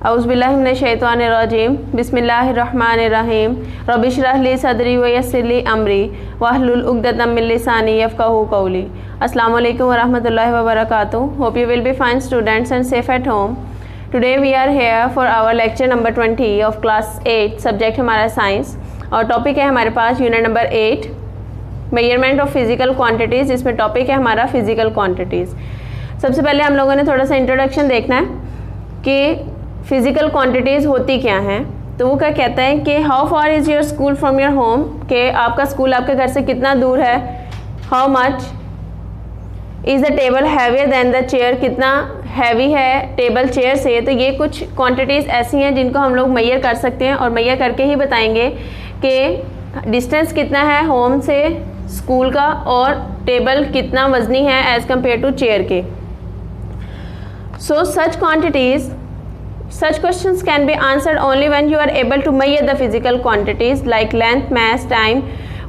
औज़ुबिल्लाहिमिनश्शैतानिर्रजीम बिस्मिल्लाहिर्रहमानिर्रहीम रब्बि इश्रह ली सदरी व यस्सिर ली अमरी वहलुल उक़दतम मिन लिसानी यफ़क़हू क़ौली। अस्सलामु अलैकुम व रहमतुल्लाहि व बरकातुहू। Hope you will be fine students and safe at home. Today we are here for our lecture number 20 of class 8। Subject हमारा साइंस और टॉपिक है हमारे पास unit number 8 measurement of physical quantities, जिसमें टॉपिक है हमारा फिजिकल क्वांटिटीज़। सबसे पहले हम लोगों ने थोड़ा सा इंट्रोडक्शन देखना है कि फिजिकल क्वांटिटीज़ होती क्या हैं। तो वो क्या कहता है कि how far is your school from your home, कि आपका स्कूल आपके घर से कितना दूर है। How much is the table heavier than the chair, कितना हैवी है टेबल चेयर से। तो ये कुछ क्वांटिटीज़ ऐसी हैं जिनको हम लोग मैयर कर सकते हैं और मैयर करके ही बताएंगे कि डिस्टेंस कितना है होम से स्कूल का और टेबल कितना वजनी है एज़ कम्पेयर टू चेयर के। सो such questions can be answered only when you are able to measure the physical quantities like length, mass, time,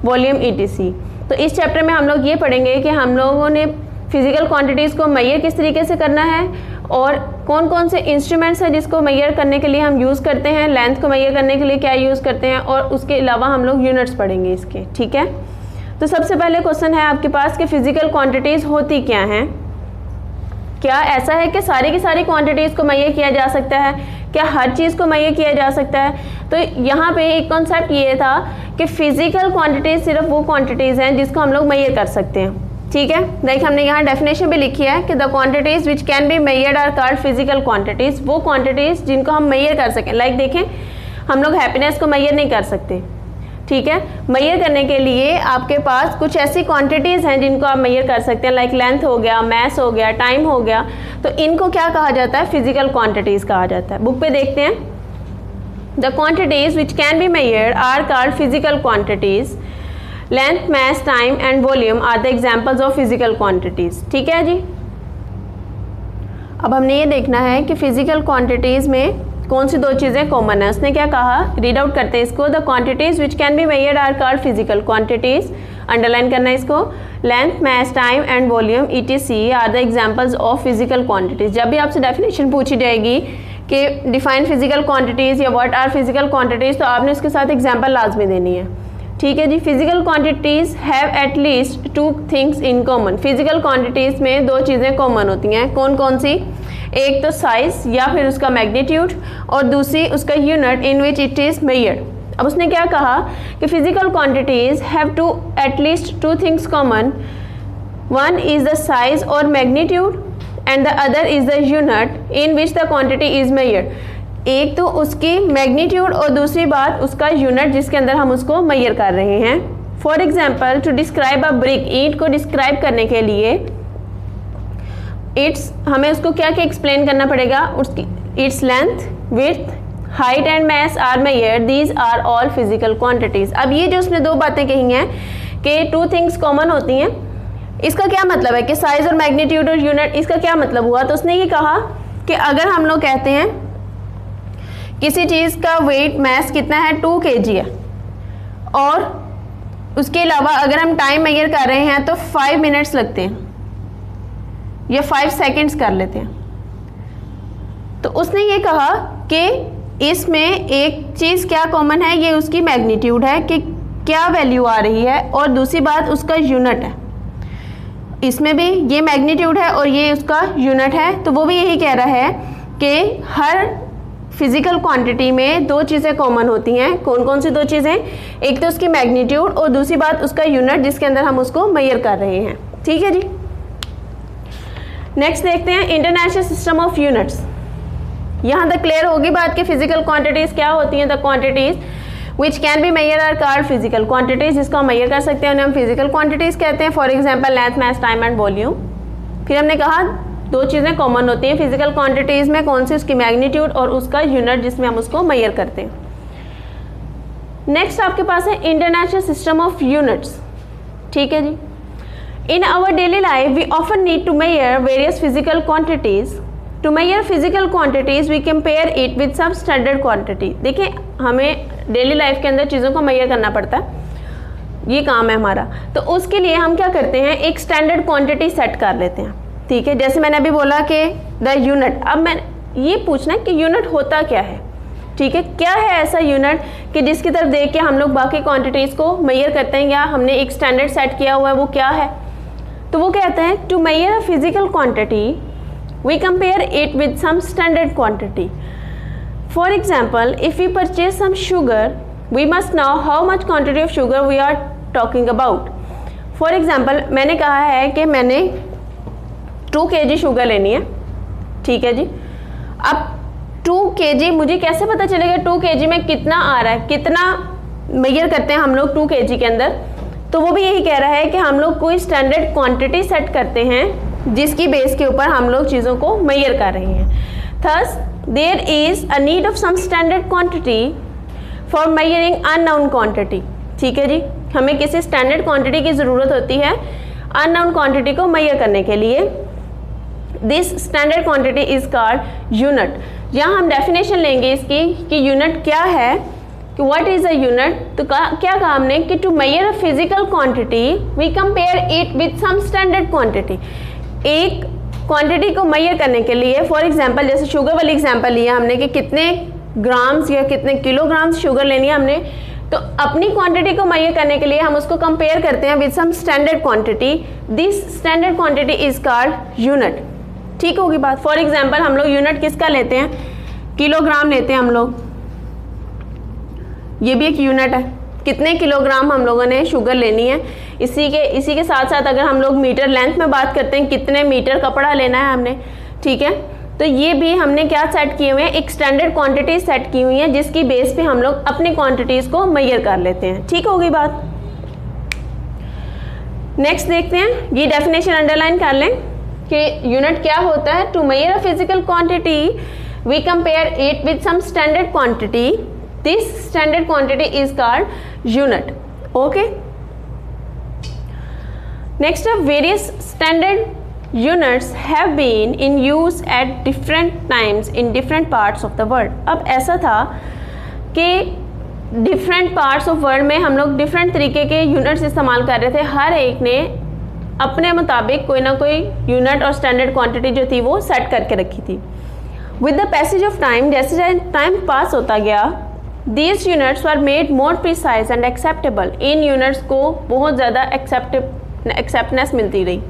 volume etc. तो इस चैप्टर में हम लोग ये पढ़ेंगे कि हम लोगों ने फिजिकल क्वांटिटीज़ को मैयर किस तरीके से करना है और कौन कौन से इंस्ट्रूमेंट्स हैं जिसको मैयर करने के लिए हम यूज़ करते हैं, लेंथ को मैयर करने के लिए क्या यूज़ करते हैं, और उसके अलावा हम लोग यूनिट्स पढ़ेंगे इसके। ठीक है, तो सबसे पहले क्वेश्चन है आपके पास कि फिजिकल क्वांटिटीज़ होती क्या हैं। क्या ऐसा है कि सारी की सारी क्वांटिटीज़ को मैयर किया जा सकता है? क्या हर चीज़ को मैयर किया जा सकता है? तो यहाँ पे एक कॉन्सेप्ट ये था कि फिजिकल क्वांटिटीज़ सिर्फ वो क्वांटिटीज़ हैं जिसको हम लोग मैयर कर सकते हैं। ठीक है, देखिए हमने यहाँ डेफिनेशन भी लिखी है कि the quantities which can be measured are called physical quantities. वो क्वांटिटीज़ जिनको हम मैयर कर सकें, लाइक देखें हम लोग हैप्पीनेस को मैयर नहीं कर सकते। ठीक है, मैयर करने के लिए आपके पास कुछ ऐसी क्वांटिटीज़ हैं जिनको आप मैयर कर सकते हैं, लाइक लेंथ हो गया, मैस हो गया, टाइम हो गया। तो इनको क्या कहा जाता है? फिजिकल क्वांटिटीज़ कहा जाता है। बुक पे देखते हैं, the quantities which can be measured are called physical quantities. Length, mass, time and volume are the examples of physical quantities. ठीक है जी, अब हमने ये देखना है कि फिजिकल क्वांटिटीज़ में कौन सी दो चीज़ें कॉमन है। उसने क्या कहा, रीड आउट करते हैं इसको। The quantities which can be measured are called physical quantities, underline करना है इसको। Length, mass, time and volume ETC are the examples of physical quantities. जब भी आपसे डेफिनेशन पूछी जाएगी कि डिफाइन फिजिकल क्वांटिटीज़ या व्हाट आर फिजिकल क्वांटिटीज़, तो आपने उसके साथ एग्जाम्पल लाजमी देनी है। ठीक है जी, physical quantities have at least 2 things in common. Physical quantities में 2 चीज़ें कॉमन होती हैं। कौन कौन सी? एक तो साइज या फिर उसका मैग्नीट्यूड, और दूसरी उसका unit in which it is measured. अब उसने क्या कहा कि physical quantities have two at least 2 things common. One is the size और magnitude and the other is the unit in which the quantity is measured. एक तो उसकी magnitude और दूसरी बात उसका यूनिट जिसके अंदर हम उसको मैयर कर रहे हैं। For example, to describe a brick, ईंट को डिस्क्राइब करने के लिए हमें उसको क्या क्या एक्सप्लेन करना पड़ेगा। उसकी its length, width, height and mass are measured, these are all physical quantities. अब ये जो उसने 2 बातें कही हैं कि 2 थिंग्स कॉमन होती हैं, इसका क्या मतलब है कि साइज और मैग्नीट्यूड और यूनिट, इसका क्या मतलब हुआ? तो उसने ये कहा कि अगर हम लोग कहते हैं किसी चीज़ का वेट मैस कितना है 2 kg है, और उसके अलावा अगर हम टाइम मेजर कर रहे हैं तो 5 मिनट्स लगते हैं या 5 सेकेंड्स कर लेते हैं। तो उसने ये कहा कि इसमें एक चीज़ क्या कॉमन है, ये उसकी मैग्नीट्यूड है कि क्या वैल्यू आ रही है, और दूसरी बात उसका यूनिट है। इसमें भी ये मैग्नीट्यूड है और ये उसका यूनिट है। तो वो भी यही कह रहा है कि हर फिजिकल क्वांटिटी में 2 चीज़ें कॉमन होती हैं। कौन कौन सी 2 चीज़ें? एक तो उसकी मैग्नीट्यूड और दूसरी बात उसका यूनिट जिसके अंदर हम उसको मैयर कर रहे हैं। ठीक है जी, नेक्स्ट देखते हैं इंटरनेशनल सिस्टम ऑफ यूनिट्स। यहाँ तक क्लियर होगी बात कि फिजिकल क्वांटिटीज़ क्या होती हैं। The quantities which can be measure are called physical quantities, जिसको हम मैयर कर सकते हैं उन्हें हम फिजिकल क्वांटिटीज़ कहते हैं। For example length, mass, time and volume. फिर हमने कहा 2 चीज़ें कॉमन होती हैं फिजिकल क्वांटिटीज़ में, कौन सी? उसकी मैग्नीट्यूड और उसका यूनिट जिसमें हम उसको मैयर करते हैं। नेक्स्ट आपके पास है इंटरनेशनल सिस्टम ऑफ यूनिट्स। ठीक है जी, in our daily life we often need to measure various physical quantities. To measure physical quantities we compare it with some standard quantity. देखिए हमें डेली लाइफ के अंदर चीज़ों को मैयर करना पड़ता है, ये काम है हमारा। तो उसके लिए हम क्या करते हैं, एक स्टैंडर्ड क्वांटिटी सेट कर लेते हैं। ठीक है, जैसे मैंने अभी बोला कि द यूनिट। अब मैं ये पूछना है कि यूनिट होता क्या है, ठीक है, क्या है ऐसा यूनिट कि जिसकी तरफ देख के हम लोग बाकी क्वांटिटीज़ को मेजर करते हैं या हमने एक स्टैंडर्ड सेट किया हुआ है, वो क्या है। तो वो कहते हैं to measure a physical quantity we compare it with some standard quantity. For example if we purchase some sugar we must know how much quantity of sugar we are talking about. For example मैंने कहा है कि मैंने 2 kg sugar लेनी है, ठीक है जी। अब 2 kg मुझे कैसे पता चलेगा 2 kg में कितना आ रहा है, कितना मेजर करते हैं हम लोग 2 kg के अंदर। तो वो भी यही कह रहा है कि हम लोग कोई स्टैंडर्ड क्वांटिटी सेट करते हैं जिसकी बेस के ऊपर हम लोग चीज़ों को मेजर कर रहे हैं। Thus there is a need of some standard quantity for measuring unknown quantity, ठीक है जी। हमें किसी स्टैंडर्ड क्वांटिटी की ज़रूरत होती है अननोन क्वांटिटी को मेजर करने के लिए। This standard quantity is called unit. यहाँ हम डेफिनेशन लेंगे इसकी कि यूनिट क्या है, कि व्हाट इज़ अ यूनिट। तो क्या कहा हमने कि to measure a physical quantity we compare it with some standard quantity. एक क्वांटिटी को मेजर करने के लिए, फॉर एग्जांपल जैसे शुगर वाली एग्जांपल लिया हमने कि कितने ग्राम्स या कितने किलोग्राम्स शुगर लेनी है हमने, तो अपनी क्वांटिटी को मेजर करने के लिए हम उसको कंपेयर करते हैं with some standard quantity. This standard quantity is called unit, ठीक होगी बात। फॉर एग्जांपल हम लोग यूनिट किसका लेते हैं, किलोग्राम लेते हैं हम लोग, ये भी एक यूनिट है। कितने किलोग्राम हम लोगों ने शुगर लेनी है। इसी के साथ साथ अगर हम लोग मीटर लेंथ में बात करते हैं, कितने मीटर कपड़ा लेना है हमने, ठीक है। तो ये भी हमने क्या सेट किए हुए हैं, एक स्टैंडर्ड क्वांटिटी सेट की हुई है जिसकी बेस पे हम लोग अपनी क्वांटिटीज़ को मेजर कर लेते हैं, ठीक होगी बात। नेक्स्ट देखते हैं, ये डेफिनेशन अंडरलाइन कर लें कि यूनिट क्या होता है। To measure a physical quantity we compare it with some standard quantity. This standard quantity is called unit, okay. Next अब various standard units have been in use at different times in different parts of the world। अब ऐसा था कि different parts of world में हम लोग different तरीके के यूनिट्स इस्तेमाल कर रहे थे। हर एक ने अपने मुताबिक कोई ना कोई यूनिट और स्टैंडर्ड क्वांटिटी जो थी वो सेट करके रखी थी। With the passage of time, जैसे टाइम पास होता गया, these units were made more precise and acceptable। In units को बहुत ज़्यादा एक्सेप्टनेस मिलती रही।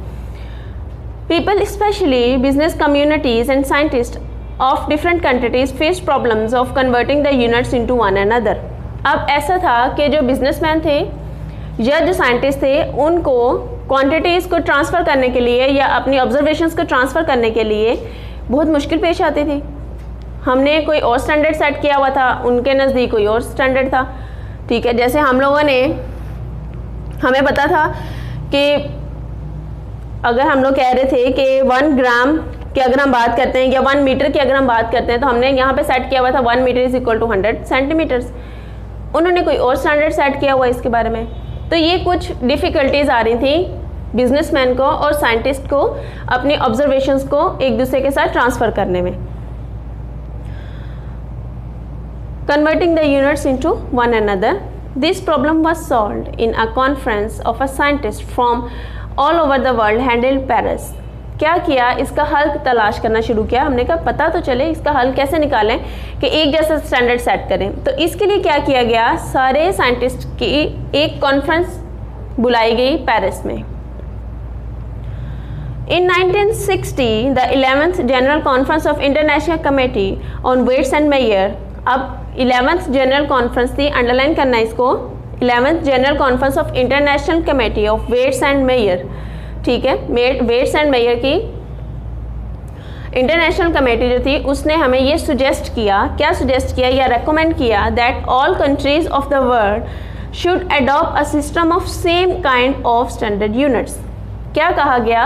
People, especially business communities and scientists of different countries, faced problems of converting the units into one another। अब ऐसा था कि जो बिजनेसमैन थे या जो साइंटिस्ट थे उनको क्वांटिटीज़ को ट्रांसफ़र करने के लिए या अपनी ऑब्जर्वेशंस को ट्रांसफ़र करने के लिए बहुत मुश्किल पेश आती थी। हमने कोई और स्टैंडर्ड सेट किया हुआ था, उनके नज़दीक कोई और स्टैंडर्ड था, ठीक है। जैसे हम लोगों ने, हमें पता था कि अगर हम लोग कह रहे थे कि 1 ग्राम की अगर हम बात करते हैं या 1 मीटर की अगर हम बात करते हैं, तो हमने यहाँ पे सेट किया हुआ था 1 metre is equal to 100 centimetres. उन्होंने कोई और स्टैंडर्ड सेट किया हुआ इसके बारे में। तो ये कुछ डिफ़िकल्टीज आ रही थी बिजनेसमैन को और साइंटिस्ट को अपनी ऑब्जर्वेशंस को एक दूसरे के साथ ट्रांसफ़र करने में। Converting the units into one another, this problem was solved in a conference of a scientist from all over the world handle Paris. क्या किया, इसका हल तलाश करना शुरू किया। हमने कहा पता तो चले इसका हल कैसे निकालें कि एक जैसा स्टैंडर्ड सेट करें। तो इसके लिए क्या किया गया, सारे साइंटिस्ट की एक कॉन्फ्रेंस बुलाई गई पेरिस में। In 1960, the 11th General Conference of International Committee on Weights and Measure, अब 11th General Conference थी, अंडरलाइन करना इसको, 11th General Conference of International Committee of Weights and Measure, ठीक है। वेट्स एंड मेजर की इंटरनेशनल कमेटी जो थी उसने हमें ये सुजेस्ट किया, क्या सुजेस्ट किया या रेकमेंड किया, that all countries of the world should adopt a system of same kind of standard units. क्या कहा गया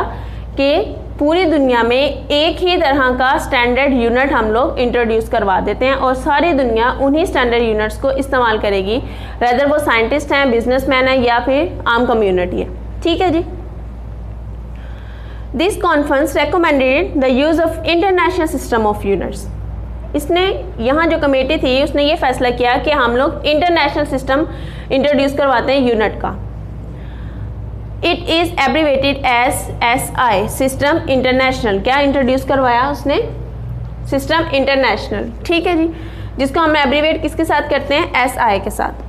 कि पूरी दुनिया में एक ही तरह का स्टैंडर्ड यूनिट हम लोग इंट्रोड्यूस करवा देते हैं और सारी दुनिया उन्हीं स्टैंडर्ड यूनिट्स को इस्तेमाल करेगी, रेदर वो साइंटिस्ट हैं, बिजनेसमैन हैं या फिर आम कम्युनिटी है, ठीक है जी। This conference recommended the use of international system of units. इसने यहाँ जो कमेटी थी उसने ये फैसला किया कि हम लोग इंटरनेशनल सिस्टम इंट्रोड्यूस करवाते हैं यूनिट का। It is abbreviated S SI, system international. क्या इंट्रोड्यूस करवाया उसने, सिस्टम इंटरनेशनल, ठीक है जी, जिसको हम एब्रीवेट किसके साथ करते हैं, SI के साथ।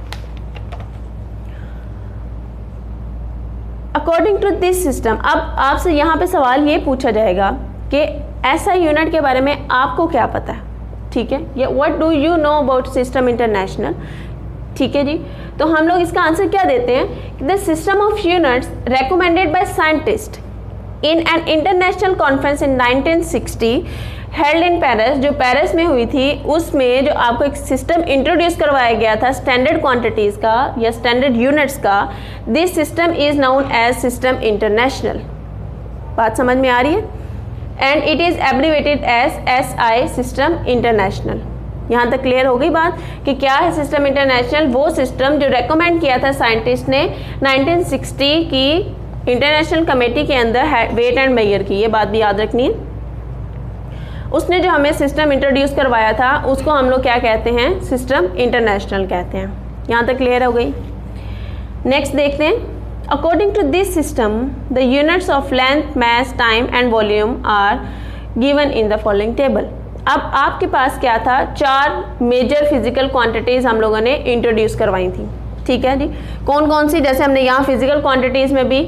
अकॉर्डिंग टू दिस सिस्टम, अब आपसे यहाँ पे सवाल ये पूछा जाएगा कि SI यूनिट के बारे में आपको क्या पता है, ठीक है, या what do you know about system international, ठीक है जी। तो हम लोग इसका आंसर क्या देते हैं, the system of units recommended by scientist in an international conference in 1960 held in Paris, जो पेरिस में हुई थी, उसमें जो आपको एक सिस्टम इंट्रोड्यूस करवाया गया था स्टैंडर्ड क्वांटिटीज़ का या स्टैंडर्ड यूनिट्स का, this system is known as system international. बात समझ में आ रही है, and it is abbreviated as SI, system international. यहाँ तक क्लियर हो गई बात कि क्या है सिस्टम इंटरनेशनल, वो सिस्टम जो रेकमेंड किया था साइंटिस्ट ने 1960 की इंटरनेशनल कमेटी के अंदर वेट एंड मेजर की, ये बात भी याद रखनी है। उसने जो हमें सिस्टम इंट्रोड्यूस करवाया था उसको हम लोग क्या कहते हैं, सिस्टम इंटरनेशनल कहते हैं। यहाँ तक क्लियर हो गई। नेक्स्ट देखते हैं, according to this system the units of length, mass, time and volume are given in the following table. अब आपके पास क्या था, 4 मेजर फिजिकल क्वांटिटीज़ हम लोगों ने इंट्रोड्यूस करवाई थी, ठीक है जी। कौन कौन सी, जैसे हमने यहाँ फिजिकल क्वांटिटीज़ में भी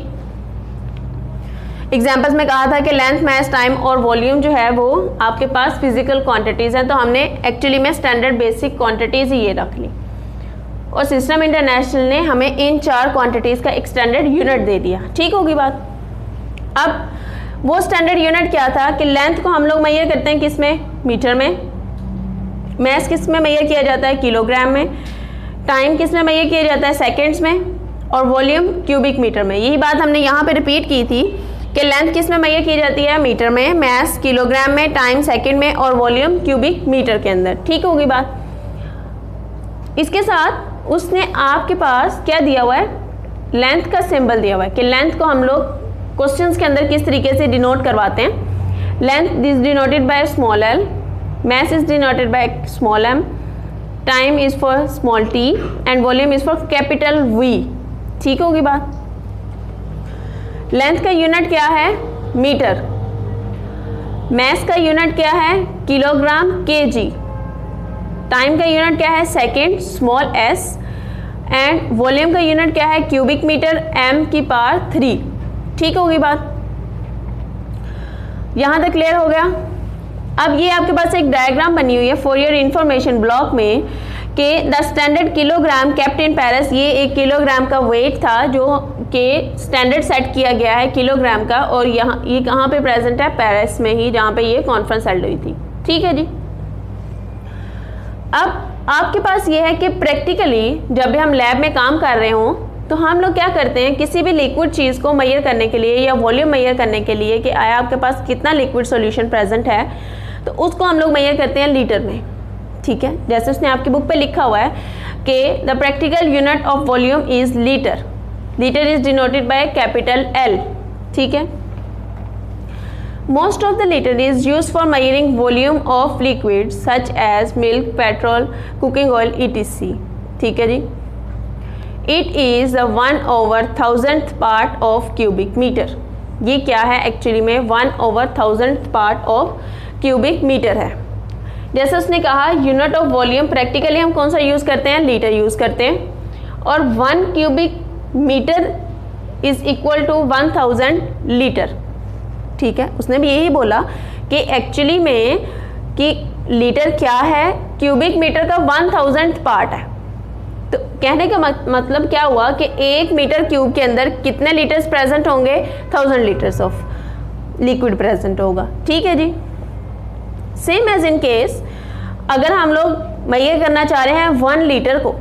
एग्जाम्पल्स में कहा था कि लेंथ, मास, टाइम और वॉल्यूम जो है वो आपके पास फिजिकल क्वांटिटीज़ हैं, तो हमने एक्चुअली में स्टैंडर्ड बेसिक क्वांटिटीज़ ही ये रख ली, और सिस्टम इंटरनेशनल ने हमें इन 4 क्वांटिटीज़ का एक स्टैंडर्ड यूनिट दे दिया, ठीक होगी बात। अब वो स्टैंडर्ड यूनिट क्या था कि लेंथ को हम लोग मेजर करते हैं किस में, मीटर में, मास किस में मेजर किया जाता है, किलोग्राम में, टाइम किस में मेजर किया जाता है, सेकेंड्स में, और वॉल्यूम क्यूबिक मीटर में। यही बात हमने यहाँ पे रिपीट की थी कि लेंथ किस में मेजर की जाती है, मीटर में, मास किलोग्राम में, टाइम सेकंड में, और वॉल्यूम क्यूबिक मीटर के अंदर, ठीक होगी बात। इसके साथ उसने आपके पास क्या दिया हुआ है, लेंथ का सिंबल दिया हुआ है कि लेंथ को हम लोग क्वेश्चंस के अंदर किस तरीके से डिनोट करवाते हैं। Length is denoted by small l, mass is denoted by small m, time is for small t and volume is for capital V, ठीक होगी बात। लेंथ का यूनिट क्या है, मीटर, मास का यूनिट क्या है, किलोग्राम kg, टाइम का यूनिट क्या है, second small s, and volume का यूनिट क्या है, क्यूबिक मीटर m⁻3, ठीक होगी बात। यहाँ तक क्लियर हो गया। अब ये आपके पास एक डायग्राम बनी हुई है फॉर योर इंफॉर्मेशन ब्लॉक में कि the standard kilogram kept in Paris, ये 1 किलोग्राम का वेट था जो कि स्टैंडर्ड सेट किया गया है किलोग्राम का, और यहाँ ये कहाँ पे प्रेजेंट है, पेरिस में ही, जहाँ पे ये कॉन्फ्रेंस हेल्ड हुई थी, ठीक है जी। अब आपके पास ये है कि प्रैक्टिकली जब भी हम लैब में काम कर रहे हों तो हम लोग क्या करते हैं, किसी भी लिक्विड चीज़ को मेजर करने के लिए या वॉल्यूम मेजर करने के लिए कि आया आपके पास कितना लिक्विड सॉल्यूशन प्रेजेंट है, तो उसको हम लोग मेजर करते हैं लीटर में, ठीक है। जैसे उसने आपकी बुक पे लिखा हुआ है कि the practical unit of volume is litre, litre is denoted by capital L, ठीक है। Most of the litre is use for measuring volume of liquid such as milk, petrol, cooking oil etc, ठीक है जी। It is 1/1000th part of cubic metre, ये क्या है actually में, 1/1000th part of cubic metre है। जैसे उसने कहा यूनिट ऑफ वॉल्यूम प्रैक्टिकली हम कौन सा यूज़ करते हैं, लीटर यूज़ करते हैं, और 1 cubic metre is equal to 1000 litre, ठीक है। उसने भी यही बोला कि एक्चुअली में कि लीटर क्या है, क्यूबिक मीटर का 1000th पार्ट है। तो कहने का मतलब क्या हुआ कि 1 मीटर क्यूब के अंदर कितने लीटर्स प्रेजेंट होंगे, 1000 लीटर्स ऑफ लिक्विड प्रेजेंट होगा, ठीक है जी। सेम एज इन केस अगर हम लोग मेजर करना चाह रहे हैं 1 लीटर को,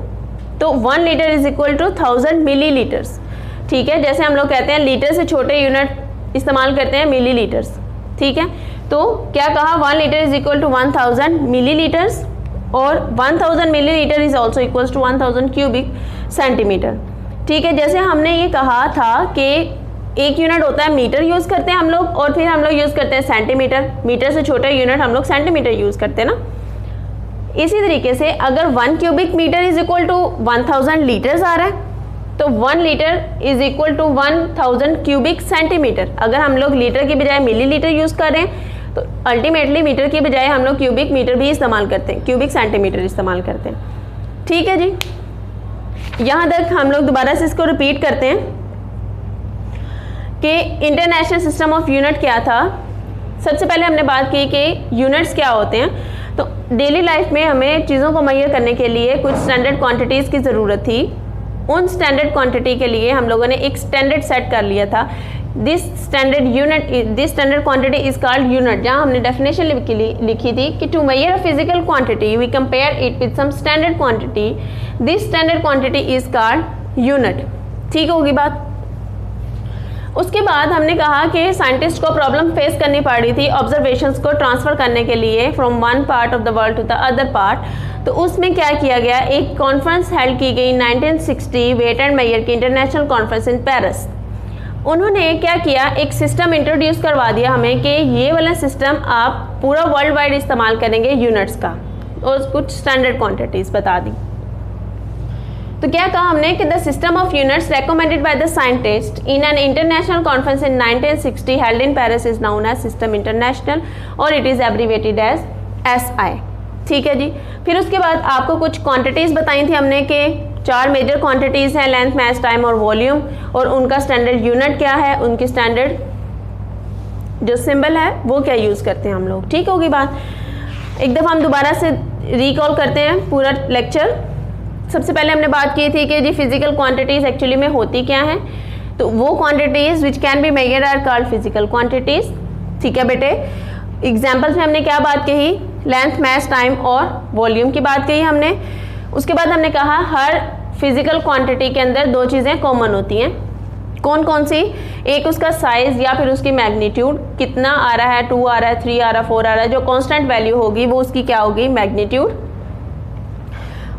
तो 1 litre is equal to 1000 millilitres, ठीक है। जैसे हम लोग कहते हैं लीटर से छोटे यूनिट इस्तेमाल करते हैं मिलीलीटर्स, ठीक है। तो क्या कहा, 1 litre is equal to 1000 millilitres, और 1000 millilitre is also equals to 1000 cubic centimetre, ठीक है। जैसे हमने ये कहा था कि एक यूनिट होता है मीटर यूज़ करते हैं हम लोग, और फिर हम लोग यूज़ करते हैं सेंटीमीटर, मीटर से छोटा यूनिट हम लोग सेंटीमीटर यूज़ करते हैं ना। इसी तरीके से अगर 1 cubic metre is equal to 1000 litres आ रहा है, तो 1 litre is equal to 1000 cubic centimetre. अगर हम लोग लीटर की बजाय मिलीलीटर यूज़ कर रहे हैं तो अल्टीमेटली मीटर की बजाय हम लोग क्यूबिक मीटर भी इस्तेमाल करते हैं, क्यूबिक सेंटीमीटर इस्तेमाल करते हैं। ठीक है जी, यहाँ तक हम लोग दोबारा से इसको रिपीट करते हैं कि इंटरनेशनल सिस्टम ऑफ यूनिट क्या था। सबसे पहले हमने बात की कि यूनिट्स क्या होते हैं। तो डेली लाइफ में हमें चीज़ों को मेजर करने के लिए कुछ स्टैंडर्ड क्वांटिटीज़ की ज़रूरत थी। उन स्टैंडर्ड क्वांटिटी के लिए हम लोगों ने एक स्टैंडर्ड सेट कर लिया था। This standard quantity is called unit, जहाँ हमने डेफिनेशन लिखी थी कि to measure a physical quantity we compare it with some standard quantity, this standard quantity is called unit. ठीक होगी बात। उसके बाद हमने कहा कि साइंटिस्ट को प्रॉब्लम फेस करनी पड़ रही थी ऑब्जर्वेशंस को ट्रांसफ़र करने के लिए from one part of the world to the other part. तो उसमें क्या किया गया, एक कॉन्फ्रेंस हेल्ड की गई 1960 वेट एंड मेजर की इंटरनेशनल कॉन्फ्रेंस इन पेरिस। उन्होंने क्या किया, एक सिस्टम इंट्रोड्यूस करवा दिया हमें कि ये वाला सिस्टम आप पूरा वर्ल्ड वाइड इस्तेमाल करेंगे यूनिट्स का, और कुछ स्टैंडर्ड क्वांटिटीज़ बता दी। तो क्या कहा हमने कि the system of units recommended by the scientist in an international conference in 1960 held in Paris is known as system international और it is abbreviated as SI। ठीक है जी। फिर उसके बाद आपको कुछ क्वांटिटीज़ बताई थी हमने कि 4 मेजर क्वांटिटीज़ हैं, लेंथ, मास, टाइम और वॉल्यूम, और उनका स्टैंडर्ड यूनिट क्या है, उनकी स्टैंडर्ड जो सिंबल है वो क्या यूज़ करते हैं हम लोग। ठीक होगी बात। एक दफ़ा हम दोबारा से रिकॉल करते हैं पूरा लेक्चर। सबसे पहले हमने बात की थी कि जी फिजिकल क्वांटिटीज़ एक्चुअली में होती क्या हैं। तो वो quantities which can be measured are called physical quantities. ठीक है बेटे। एग्जाम्पल्स में हमने क्या बात कही, लेंथ, मास, टाइम और वॉल्यूम की बात कही हमने। उसके बाद हमने कहा हर फिजिकल क्वांटिटी के अंदर 2 चीज़ें कॉमन होती हैं। कौन कौन सी, एक उसका साइज़ या फिर उसकी मैग्नीट्यूड, कितना आ रहा है, 2 आ रहा है, 3 आ रहा है, 4 आ रहा है, जो कांस्टेंट वैल्यू होगी वो उसकी क्या होगी, मैग्नीट्यूड।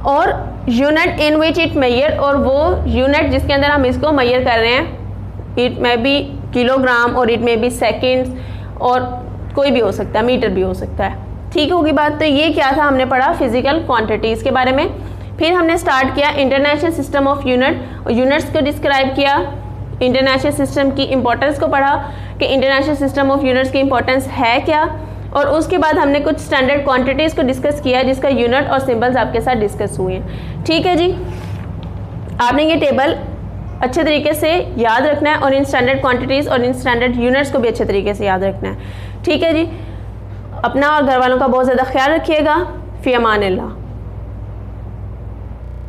और unit in which it measure, और वो यूनिट जिसके अंदर हम इसको मेजर कर रहे हैं, इट में बी किलोग्राम और इट में बी सेकेंड्स, और कोई भी हो सकता है, मीटर भी हो सकता है। ठीक होगी बात। तो ये क्या था, हमने पढ़ा फिजिकल क्वांटिटीज़ के बारे में। फिर हमने स्टार्ट किया इंटरनेशनल सिस्टम ऑफ यूनिट, और यूनिट्स को डिस्क्राइब किया, इंटरनेशनल सिस्टम की इंपॉर्टेंस को पढ़ा कि इंटरनेशनल सिस्टम ऑफ यूनिट्स की इंपॉर्टेंस है क्या। और उसके बाद हमने कुछ स्टैंडर्ड क्वांटिटीज़ को डिस्कस किया जिसका यूनिट और सिंबल्स आपके साथ डिस्कस हुए हैं। ठीक है जी। आपने ये टेबल अच्छे तरीके से याद रखना है और इन स्टैंडर्ड क्वांटिटीज़ और इन स्टैंडर्ड यूनिट्स को भी अच्छे तरीके से याद रखना है। ठीक है जी। अपना और घर वालों का बहुत ज़्यादा ख्याल रखिएगा। फ़ी अमान अल्लाह।